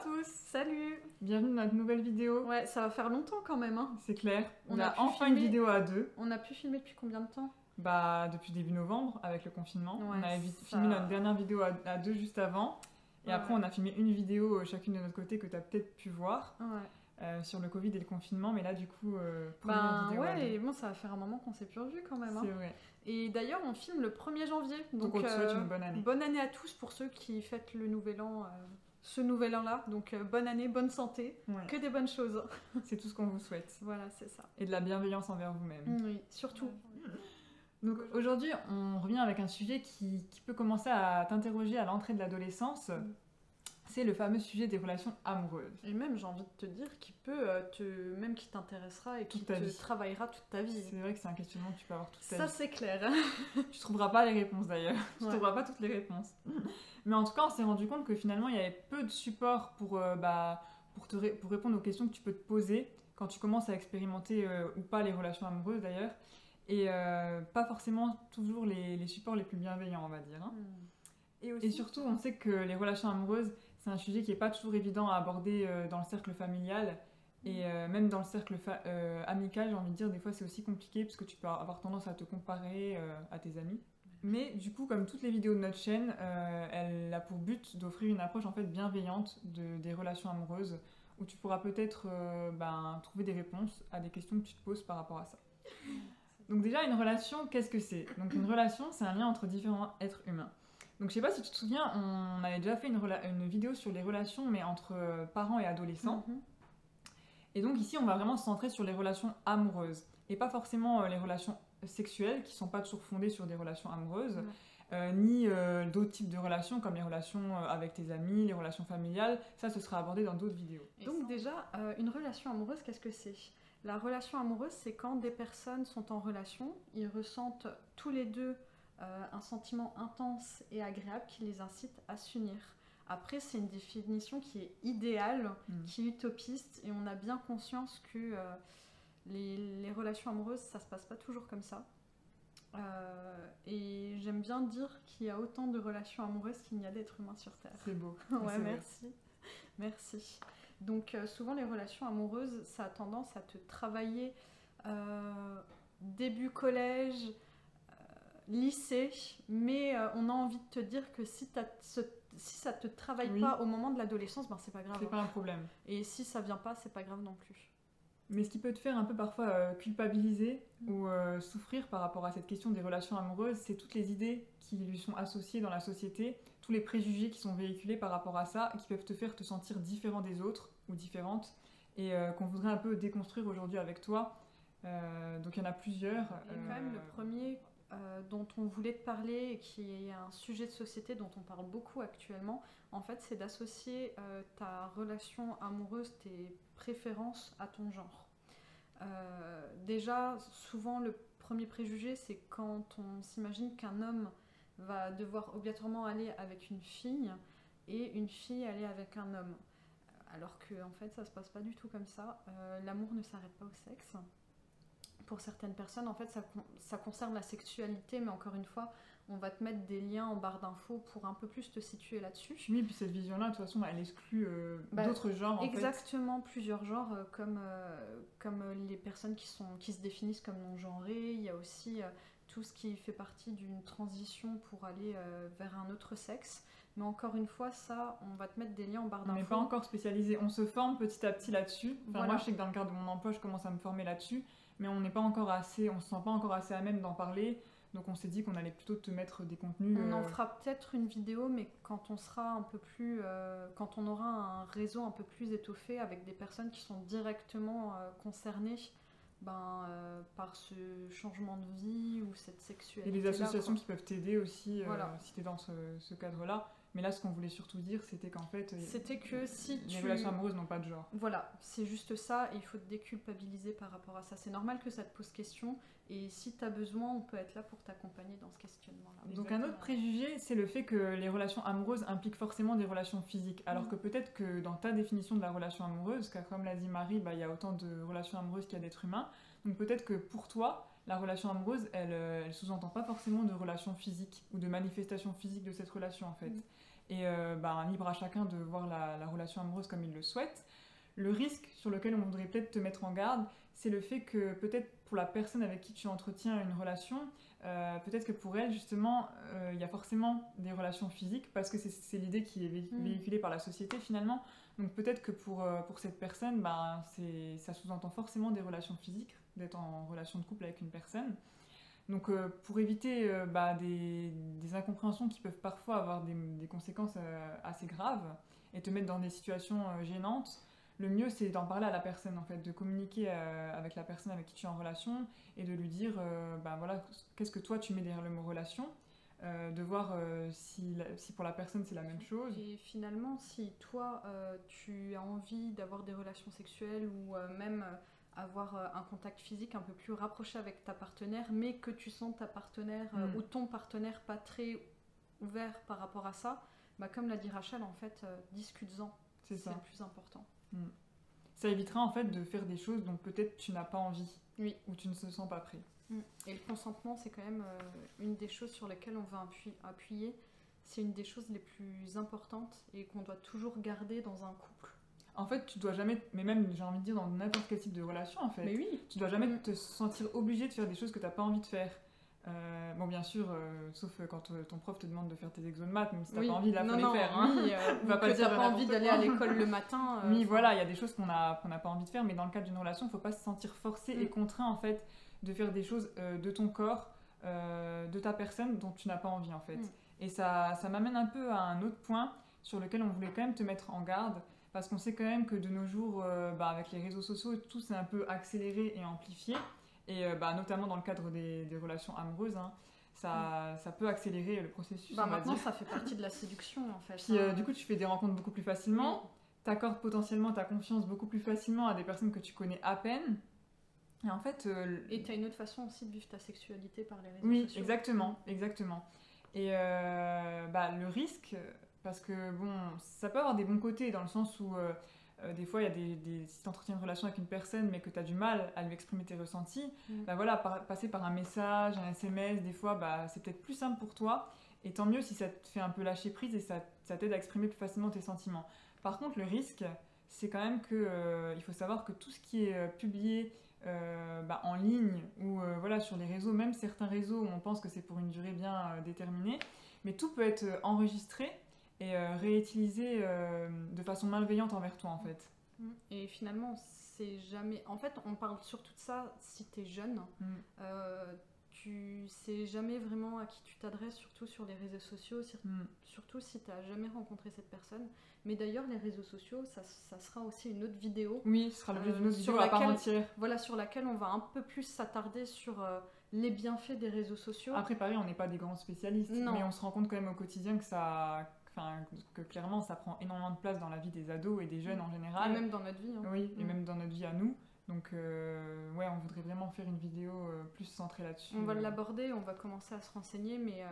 tous, Salut! bienvenue dans notre nouvelle vidéo. Ouais, ça va faire longtemps quand même, hein. C'est clair, on a a pu enfin filmer- une vidéo à deux. On a pu filmer depuis combien de temps? Bah depuis début novembre avec le confinement. Ouais, On avait ça- filmé notre dernière vidéo à deux juste avant. Et après Ouais. on a filmé une vidéo chacune de notre côté que tu as peut-être pu voir Ouais. sur le Covid et le confinement. Mais là du coup, première vidéo à deux. Ouais, et bon, ça va faire un moment qu'on s'est plus revu quand même, hein. C'est vrai. Et d'ailleurs, on filme le 1er janvier. Donc on te souhaite une bonne année. Bonne année à tous pour ceux qui fêtent le nouvel an, ce nouvel an-là. Donc bonne année, bonne santé, Ouais. que des bonnes choses. C'est tout ce qu'on vous souhaite. Voilà, c'est ça. Et de la bienveillance envers vous-même. Oui, surtout. Donc aujourd'hui, on revient avec un sujet qui peut commencer à t'interroger à l'entrée de l'adolescence. C'est le fameux sujet des relations amoureuses. Et même, j'ai envie de te dire, qui peut même qui t'intéressera et qui Toute ta vie. travaillera toute ta vie. C'est vrai que c'est un questionnement que tu peux avoir toute ta Ça, vie. c'est clair. Tu trouveras pas les réponses d'ailleurs. Tu Ouais. trouveras pas toutes les réponses. Mais en tout cas, on s'est rendu compte que finalement, il y avait peu de support pour répondre aux questions que tu peux te poser quand tu commences à expérimenter ou pas les relations amoureuses d'ailleurs. Et pas forcément toujours les supports les plus bienveillants, on va dire. Hein. Et surtout, on sait que les relations amoureuses, c'est un sujet qui n'est pas toujours évident à aborder dans le cercle familial. Et même dans le cercle amical, j'ai envie de dire, des fois c'est aussi compliqué parce que tu peux avoir tendance à te comparer à tes amis. Mais du coup, comme toutes les vidéos de notre chaîne, elle a pour but d'offrir une approche en fait bienveillante des relations amoureuses où tu pourras peut-être trouver des réponses à des questions que tu te poses par rapport à ça. Donc déjà, une relation, qu'est-ce que c'est? Donc une relation, c'est un lien entre différents êtres humains. Donc je sais pas si tu te souviens, on avait déjà fait une vidéo sur les relations, mais entre parents et adolescents. Mhm. Et donc ici, on va vraiment se centrer sur les relations amoureuses. Et pas forcément les relations sexuelles, qui sont pas toujours fondées sur des relations amoureuses, ni d'autres types de relations, comme les relations avec tes amis, les relations familiales. Ça, ce sera abordé dans d'autres vidéos. Donc déjà, une relation amoureuse, qu'est-ce que c'est? La relation amoureuse, c'est quand des personnes sont en relation, ils ressentent tous les deux un sentiment intense et agréable qui les incite à s'unir. Après, c'est une définition qui est idéale, qui est utopiste, et on a bien conscience que les relations amoureuses, ça se passe pas toujours comme ça. Et j'aime bien dire qu'il y a autant de relations amoureuses qu'il n'y a d'êtres humains sur Terre. C'est beau. Ouais, C'est vrai. merci. Merci. Donc souvent les relations amoureuses, ça a tendance à te travailler début collège, lycée, mais on a envie de te dire que si ça te travaille pas au moment de l'adolescence, ben c'est pas grave. C'est pas un problème. Et si ça vient pas, c'est pas grave non plus. Mais ce qui peut te faire un peu parfois culpabiliser ou souffrir par rapport à cette question des relations amoureuses, c'est toutes les idées qui lui sont associées dans la société, tous les préjugés qui sont véhiculés par rapport à ça, qui peuvent te faire te sentir différent des autres ou différente, et qu'on voudrait un peu déconstruire aujourd'hui avec toi. Donc il y en a plusieurs. Et quand même le premier dont on voulait te parler et qui est un sujet de société dont on parle beaucoup actuellement, en fait, c'est d'associer ta relation amoureuse, tes préférences à ton genre. Déjà, souvent, le premier préjugé, c'est quand on s'imagine qu'un homme va devoir obligatoirement aller avec une fille et une fille aller avec un homme. Alors que, en fait, ça se passe pas du tout comme ça. L'amour ne s'arrête pas au sexe. Pour certaines personnes, en fait, ça concerne la sexualité, mais encore une fois, on va te mettre des liens en barre d'infos pour un peu plus te situer là-dessus. Oui, puis cette vision-là, de toute façon, elle exclut d'autres genres. Exactement, plusieurs genres, comme les personnes qui se définissent comme non-genrées. Il y a aussi tout ce qui fait partie d'une transition pour aller vers un autre sexe. Mais encore une fois, ça, on va te mettre des liens en barre d'infos. On n'est pas encore spécialisé, on se forme petit à petit là-dessus. Enfin, Voilà. Moi, je sais que dans le cadre de mon emploi, je commence à me former là-dessus, mais on n'est pas encore assez, on se sent pas encore assez à même d'en parler. Donc on s'est dit qu'on allait plutôt te mettre des contenus. On en fera peut-être une vidéo, mais quand on sera un peu plus, quand on aura un réseau un peu plus étoffé avec des personnes qui sont directement concernées par ce changement de vie ou cette sexualité. Et les associations qui peuvent t'aider aussi Voilà. si tu es dans ce cadre-là. Mais là, ce qu'on voulait surtout dire, c'était qu'en fait, c'était que si les relations amoureuses n'ont pas de genre. Voilà, c'est juste ça, et il faut te déculpabiliser par rapport à ça. C'est normal que ça te pose question, et si tu as besoin, on peut être là pour t'accompagner dans ce questionnement-là. Donc un autre préjugé, c'est le fait que les relations amoureuses impliquent forcément des relations physiques. Alors que peut-être que dans ta définition de la relation amoureuse, car comme l'a dit Marie, il y a autant de relations amoureuses qu'il y a d'êtres humains, donc peut-être que pour toi, la relation amoureuse, elle sous-entend pas forcément de relation physique ou de manifestation physique de cette relation en fait. et libre à chacun de voir la relation amoureuse comme il le souhaite. Le risque sur lequel on voudrait peut-être te mettre en garde, c'est le fait que peut-être pour la personne avec qui tu entretiens une relation, peut-être que pour elle, justement, il y a forcément des relations physiques, parce que c'est l'idée qui est véhiculée par la société finalement. Donc peut-être que pour cette personne, ça sous-entend forcément des relations physiques, d'être en relation de couple avec une personne. Donc pour éviter des incompréhensions qui peuvent parfois avoir des conséquences assez graves et te mettre dans des situations gênantes, le mieux c'est d'en parler à la personne en fait, de communiquer avec la personne avec qui tu es en relation et de lui dire voilà, qu'est-ce que toi tu mets derrière le mot relation, de voir si pour la personne c'est la même chose. Et finalement, si toi tu as envie d'avoir des relations sexuelles ou même avoir un contact physique un peu plus rapproché avec ta partenaire, mais que tu sens ta partenaire ou ton partenaire pas très ouvert par rapport à ça, comme l'a dit Rachel, en fait, discute-en. C'est le plus important. Ça évitera en fait de faire des choses dont peut-être tu n'as pas envie, ou tu ne te sens pas prêt. Et le consentement, c'est quand même une des choses sur lesquelles on va appuyer. C'est une des choses les plus importantes et qu'on doit toujours garder dans un couple. En fait, tu dois jamais, mais même j'ai envie de dire dans n'importe quel type de relation en fait, mais oui. Tu dois jamais te sentir obligé de faire des choses que tu n'as pas envie de faire. Bon, bien sûr, sauf quand ton prof te demande de faire tes exos de maths, même si t'as pas envie, là, faut les faire. Hein. Ou que t'as pas envie d'aller à l'école le matin. Oui, voilà, il y a des choses qu'on n'a pas envie de faire, mais dans le cadre d'une relation, il faut pas se sentir forcé et contraint, en fait, de faire des choses de ton corps, de ta personne, dont tu n'as pas envie, en fait. Et ça m'amène un peu à un autre point sur lequel on voulait quand même te mettre en garde, parce qu'on sait quand même que de nos jours, avec les réseaux sociaux, tout s'est un peu accéléré et amplifié. Et notamment dans le cadre des relations amoureuses, hein, ça peut accélérer le processus. Maintenant, ça fait partie de la séduction en fait. Puis du coup, tu fais des rencontres beaucoup plus facilement, t'accordes potentiellement ta confiance beaucoup plus facilement à des personnes que tu connais à peine. Et en fait. Et t'as une autre façon aussi de vivre ta sexualité par les réseaux sociaux. Oui, exactement. Et le risque, parce que bon, ça peut avoir des bons côtés dans le sens où. Des fois, il y a si tu entretiens une relation avec une personne mais que tu as du mal à lui exprimer tes ressentis, passer par un message, un SMS, des fois, c'est peut-être plus simple pour toi. Et tant mieux si ça te fait un peu lâcher prise et ça t'aide à exprimer plus facilement tes sentiments. Par contre, le risque, c'est quand même qu'il faut savoir que tout ce qui est publié en ligne ou sur les réseaux, même certains réseaux où on pense que c'est pour une durée bien déterminée, mais tout peut être enregistré et réutilisé de façon malveillante envers toi en fait. Et finalement, c'est jamais... En fait, on parle surtout de ça si t'es jeune. Tu sais jamais vraiment à qui tu t'adresses, surtout sur les réseaux sociaux, surtout si t'as jamais rencontré cette personne. Mais d'ailleurs, les réseaux sociaux, ça sera aussi une autre vidéo. Oui, ce sera l'objet d'une autre vidéo à part entière. Voilà, sur laquelle on va un peu plus s'attarder sur les bienfaits des réseaux sociaux. Après, pareil, on n'est pas des grands spécialistes, mais on se rend compte quand même au quotidien que clairement ça prend énormément de place dans la vie des ados et des jeunes en général. Et même dans notre vie. Hein. Oui, et même dans notre vie à nous. Donc on voudrait vraiment faire une vidéo plus centrée là-dessus. On va l'aborder, on va commencer à se renseigner, mais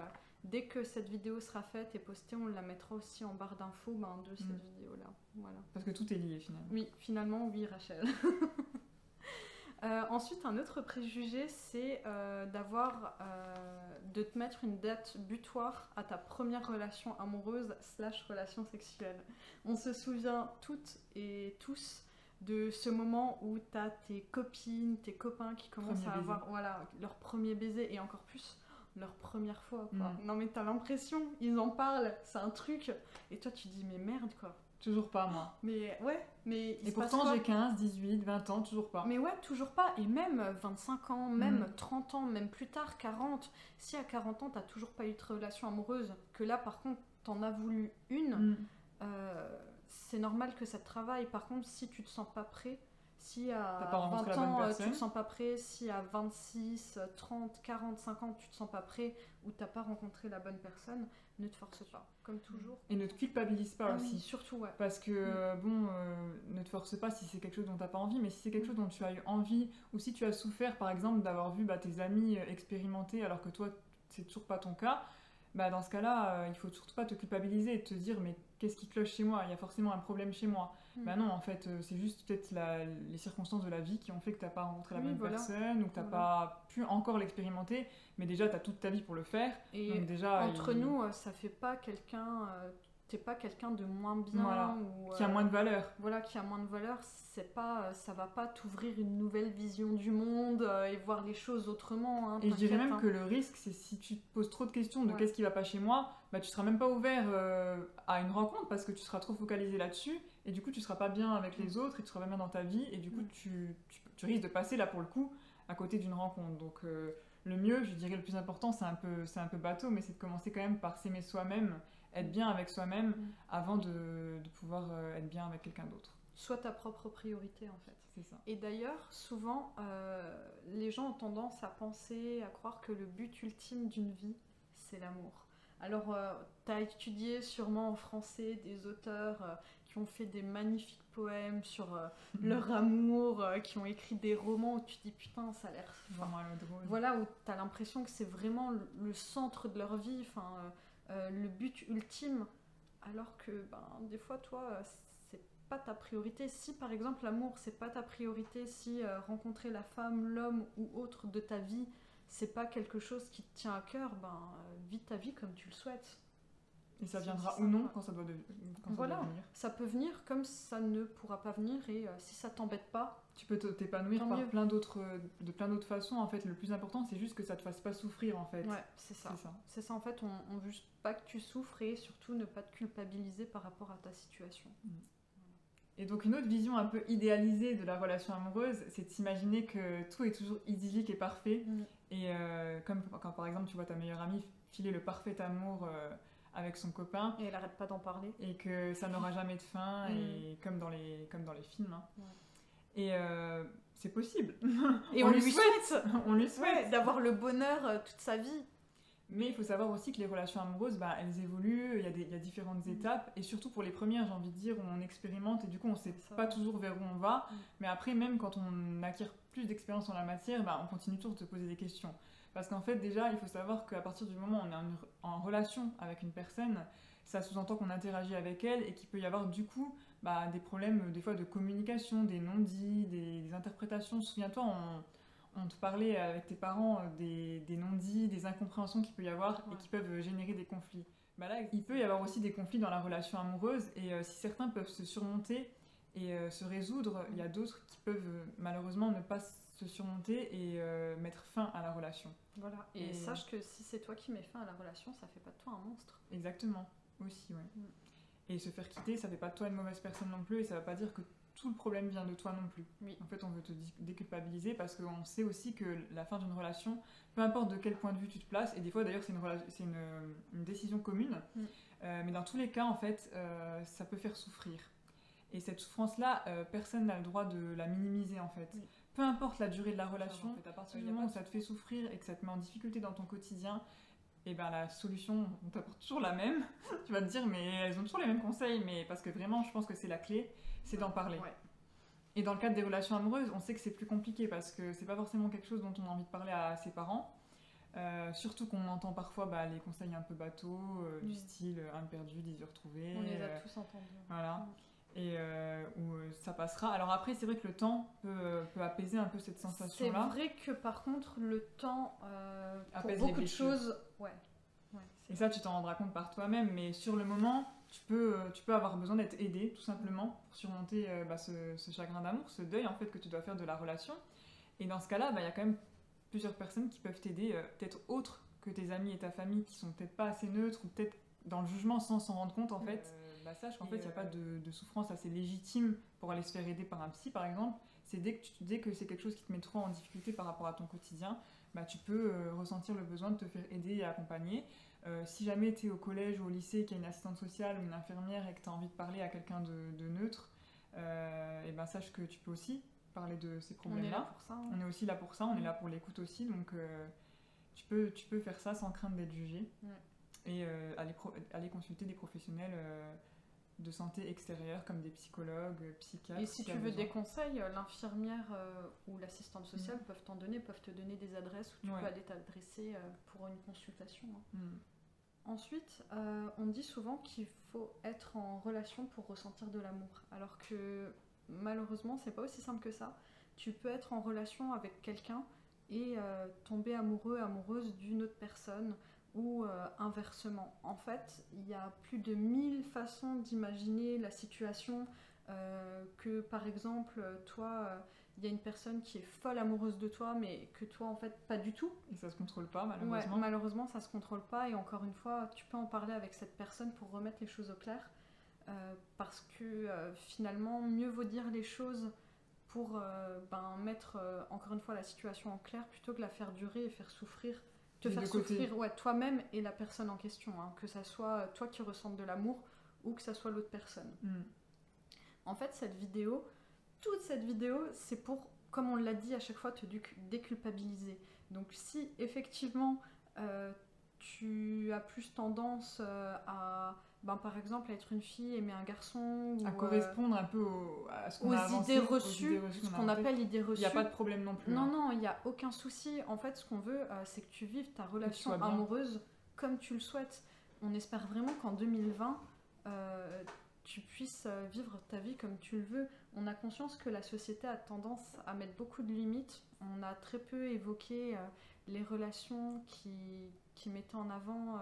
dès que cette vidéo sera faite et postée, on la mettra aussi en barre d'infos de cette vidéo-là. Voilà. Parce que tout est lié finalement. Oui, finalement, oui, Rachel. Ensuite, un autre préjugé, c'est de te mettre une date butoir à ta première relation amoureuse / relation sexuelle. On se souvient toutes et tous de ce moment où tu as tes copines, tes copains qui commencent à avoir leur premier baiser et encore plus leur première fois. Quoi. Non mais t'as l'impression, ils en parlent, c'est un truc, et toi tu dis mais merde quoi. Toujours pas moi. Mais ouais, mais et pourtant j'ai 15, 18, 20 ans, toujours pas. Mais ouais, toujours pas. Et même 25 ans, même 30 ans, même plus tard, 40. Si à 40 ans, t'as toujours pas eu de relation amoureuse, que là par contre, t'en as voulu une, c'est normal que ça te travaille. Par contre, si tu te sens pas prêt, si à 20 ans, tu te sens pas prêt, si à 26, 30, 40, 50, tu te sens pas prêt, ou t'as pas rencontré la bonne personne, ne te force pas, comme toujours. Et ne te culpabilise pas aussi. Oui, surtout, ouais. Parce que, ne te force pas si c'est quelque chose dont t'as pas envie, mais si c'est quelque chose dont tu as eu envie, ou si tu as souffert, par exemple, d'avoir vu tes amis expérimenter alors que toi, c'est toujours pas ton cas, dans ce cas-là, il faut surtout pas te culpabiliser et te dire mais qu'est-ce qui cloche chez moi ? Il y a forcément un problème chez moi. Non, en fait, c'est juste peut-être les circonstances de la vie qui ont fait que t'as pas rencontré la bonne personne ou que t'as pas pu encore l'expérimenter, mais déjà t'as toute ta vie pour le faire. Et donc déjà, entre nous, ça fait pas quelqu'un t'es pas quelqu'un de moins bien Voilà. ou Qui a moins de valeur. voilà, qui a moins de valeur, c'est pas, ça va pas t'ouvrir une nouvelle vision du monde et voir les choses autrement. Hein, Et je dirais t'inquiète, même hein. que le risque, c'est si tu te poses trop de questions de Ouais. qu'est-ce qui va pas chez moi, bah tu seras même pas ouvert à une rencontre parce que tu seras trop focalisé là-dessus et du coup tu seras pas bien avec les autres et tu seras pas bien dans ta vie et du coup tu risques de passer là pour le coup à côté d'une rencontre. Donc le mieux, je dirais le plus important, c'est un peu bateau, mais c'est de commencer quand même par s'aimer soi-même, être bien avec soi-même avant de pouvoir être bien avec quelqu'un d'autre. Sois ta propre priorité en fait. C'est ça. Et d'ailleurs, souvent, les gens ont tendance à penser, à croire que le but ultime d'une vie, c'est l'amour. Alors, tu as étudié sûrement en français des auteurs qui ont fait des magnifiques poèmes sur leur amour, qui ont écrit des romans où tu te dis putain, ça a l'air... Vraiment à l'eau de rose. Voilà, où tu as l'impression que c'est vraiment le centre de leur vie, le but ultime, alors que des fois, toi, c'est pas ta priorité. Si par exemple l'amour c'est pas ta priorité, si rencontrer la femme, l'homme ou autre de ta vie c'est pas quelque chose qui te tient à cœur, vis ta vie comme tu le souhaites. Et ça viendra ça, ou non ouais. quand ça doit Voilà, venir. ça peut venir comme ça ne pourra pas venir et si ça t'embête pas, Tu peux t'épanouir tant par mieux. de plein d'autres façons. En fait, le plus important, c'est juste que ça te fasse pas souffrir, en fait. Ouais, c'est ça. C'est ça, en fait, on veut juste pas que tu souffres et surtout ne pas te culpabiliser par rapport à ta situation. Et donc une autre vision un peu idéalisée de la relation amoureuse, c'est de s'imaginer que tout est toujours idyllique et parfait. Et comme quand par exemple tu vois ta meilleure amie filer le parfait amour avec son copain. Et elle arrête pas d'en parler. Et que ça n'aura jamais de fin, et comme dans les films. Hein. Ouais. Et c'est possible. Et on lui souhaite On lui souhaite ouais, d'avoir le bonheur toute sa vie. Mais il faut savoir aussi que les relations amoureuses, elles évoluent, il y a différentes étapes, et surtout pour les premières, j'ai envie de dire, où on expérimente, et du coup on sait pas toujours vers où on va, mais après même quand on acquiert plus d'expérience en la matière, on continue toujours de se poser des questions. Parce qu'en fait déjà, il faut savoir qu'à partir du moment où on est en relation avec une personne, ça sous-entend qu'on interagit avec elle, et qu'il peut y avoir du coup des problèmes des fois de communication, des non-dits, des interprétations. Souviens-toi, on te parlait avec tes parents des non-dits, des incompréhensions qu'il peut y avoir et qui peuvent générer des conflits. Là, il peut y avoir aussi des conflits dans la relation amoureuse et si certains peuvent se surmonter et se résoudre, il y a d'autres qui peuvent malheureusement ne pas se surmonter et mettre fin à la relation. Voilà. Et sache que si c'est toi qui mets fin à la relation, ça fait pas de toi un monstre. Exactement, aussi, ouais. Et se faire quitter, ça fait pas de toi une mauvaise personne non plus et ça veut pas dire que tout le problème vient de toi non plus. Oui. En fait, on veut te déculpabiliser parce qu'on sait aussi que la fin d'une relation, peu importe de quel point de vue tu te places, et des fois d'ailleurs c'est une décision commune, mais dans tous les cas, en fait, ça peut faire souffrir. Et cette souffrance-là, personne n'a le droit de la minimiser, en fait. Peu importe la durée de la relation, en fait, à partir du moment où ça te fait souffrir et que ça te met en difficulté dans ton quotidien, et la solution, on t'apporte toujours la même. Tu vas te dire, mais elles ont toujours les mêmes conseils, mais parce que vraiment, je pense que c'est la clé, c'est d'en parler. Ouais. Et dans le cadre des relations amoureuses, on sait que c'est plus compliqué parce que c'est pas forcément quelque chose dont on a envie de parler à ses parents. Surtout qu'on entend parfois les conseils un peu bateaux, du style âme perdue, désir retrouvé. On les a tous entendus. Voilà. Et où ça passera. Alors après, c'est vrai que le temps peut apaiser un peu cette sensation-là. C'est vrai que par contre, le temps, pour apaise beaucoup de choses... Ouais. Et ça, tu t'en rendras compte par toi-même, mais sur le moment, tu peux avoir besoin d'être aidé, tout simplement, pour surmonter ce chagrin d'amour, ce deuil en fait que tu dois faire de la relation. Et dans ce cas-là, il y a quand même plusieurs personnes qui peuvent t'aider, peut-être autres que tes amis et ta famille, qui sont peut-être pas assez neutres, ou peut-être dans le jugement sans s'en rendre compte en fait. Sache qu'en fait, il n'y a pas de souffrance assez légitime pour aller se faire aider par un psy, par exemple. C'est dès que c'est quelque chose qui te met trop en difficulté par rapport à ton quotidien, tu peux ressentir le besoin de te faire aider et accompagner. Si jamais tu es au collège ou au lycée, qu'il y a une assistante sociale ou une infirmière et que tu as envie de parler à quelqu'un de neutre, sache que tu peux aussi parler de ces problèmes-là. On est là pour ça. Hein. On est aussi là pour ça, on est là pour l'écoute aussi, donc tu peux faire ça sans crainte d'être jugé. Et aller consulter des professionnels de santé extérieure comme des psychologues, psychiatres. Et si tu veux des conseils, l'infirmière ou l'assistante sociale peuvent te donner des adresses où tu peux aller t'adresser pour une consultation. Hein. Ensuite, on dit souvent qu'il faut être en relation pour ressentir de l'amour, alors que malheureusement, c'est pas aussi simple que ça. Tu peux être en relation avec quelqu'un et tomber amoureux, amoureuse d'une autre personne, ou inversement. En fait, il y a plus de 1000 façons d'imaginer la situation. Que par exemple, toi, il y a une personne qui est folle amoureuse de toi, mais que toi, en fait, pas du tout. Et ça se contrôle pas, malheureusement. Ouais, malheureusement, ça se contrôle pas. Et encore une fois, tu peux en parler avec cette personne pour remettre les choses au clair. Parce que finalement, mieux vaut dire les choses pour mettre encore une fois la situation en clair plutôt que la faire durer et faire souffrir. Te faire souffrir toi-même et la personne en question. Hein, que ça soit toi qui ressentes de l'amour ou que ça soit l'autre personne. En fait, toute cette vidéo, c'est pour, comme on l'a dit à chaque fois, te déculpabiliser. Donc si effectivement tu as plus tendance à, par exemple, à être une fille, aimer un garçon... à correspondre un peu à ce qu'on a avancé, idées reçues, ce qu'on appelle idées reçues. Il n'y a pas de problème non plus. Non, il n'y a aucun souci. En fait, ce qu'on veut, c'est que tu vives ta relation amoureuse comme tu le souhaites. On espère vraiment qu'en 2020... tu puisses vivre ta vie comme tu le veux. On a conscience que la société a tendance à mettre beaucoup de limites. On a très peu évoqué les relations qui mettaient en avant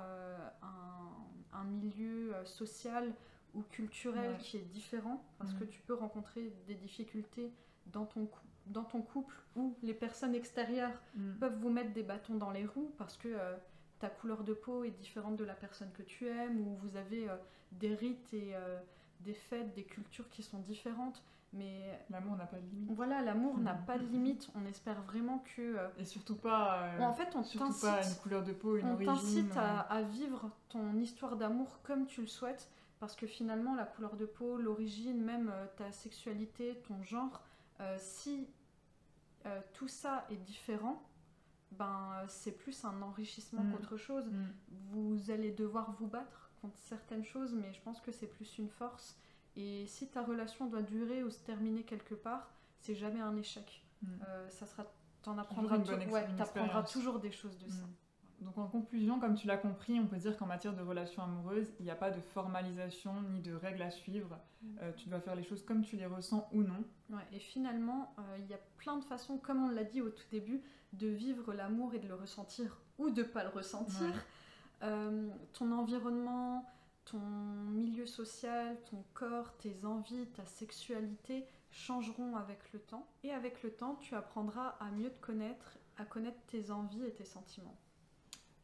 un milieu social ou culturel qui est différent, parce que tu peux rencontrer des difficultés dans ton couple où les personnes extérieures peuvent vous mettre des bâtons dans les roues parce que ta couleur de peau est différente de la personne que tu aimes, ou vous avez des rites et des fêtes, des cultures qui sont différentes. Mais l'amour n'a pas de limite. Voilà, l'amour n'a pas de limite. On espère vraiment que... et surtout pas, en fait, surtout pas une couleur de peau, une origine. On t'incite à vivre ton histoire d'amour comme tu le souhaites, parce que finalement, la couleur de peau, l'origine, même ta sexualité, ton genre, si tout ça est différent, c'est plus un enrichissement qu'autre chose. Vous allez devoir vous battre contre certaines choses, mais je pense que c'est plus une force. Et si ta relation doit durer ou se terminer quelque part, c'est jamais un échec. T'en apprendras, t'apprendras toujours des choses de ça. Donc en conclusion, comme tu l'as compris, on peut dire qu'en matière de relations amoureuses, il n'y a pas de formalisation ni de règles à suivre. Tu dois faire les choses comme tu les ressens ou non. Ouais, et finalement, il y a plein de façons, comme on l'a dit au tout début, de vivre l'amour et de le ressentir ou de ne pas le ressentir. Ton environnement, ton milieu social, ton corps, tes envies, ta sexualité changeront avec le temps. Et avec le temps, tu apprendras à mieux te connaître, à connaître tes envies et tes sentiments.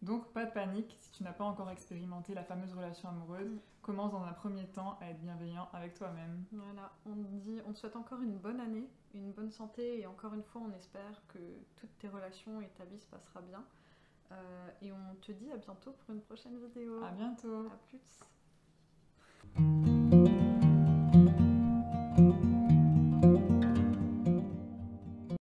Donc pas de panique, si tu n'as pas encore expérimenté la fameuse relation amoureuse, commence dans un premier temps à être bienveillant avec toi-même. Voilà, on te souhaite encore une bonne année, une bonne santé, et encore une fois on espère que toutes tes relations et ta vie se passera bien. Et on te dit à bientôt pour une prochaine vidéo. À bientôt. À plus.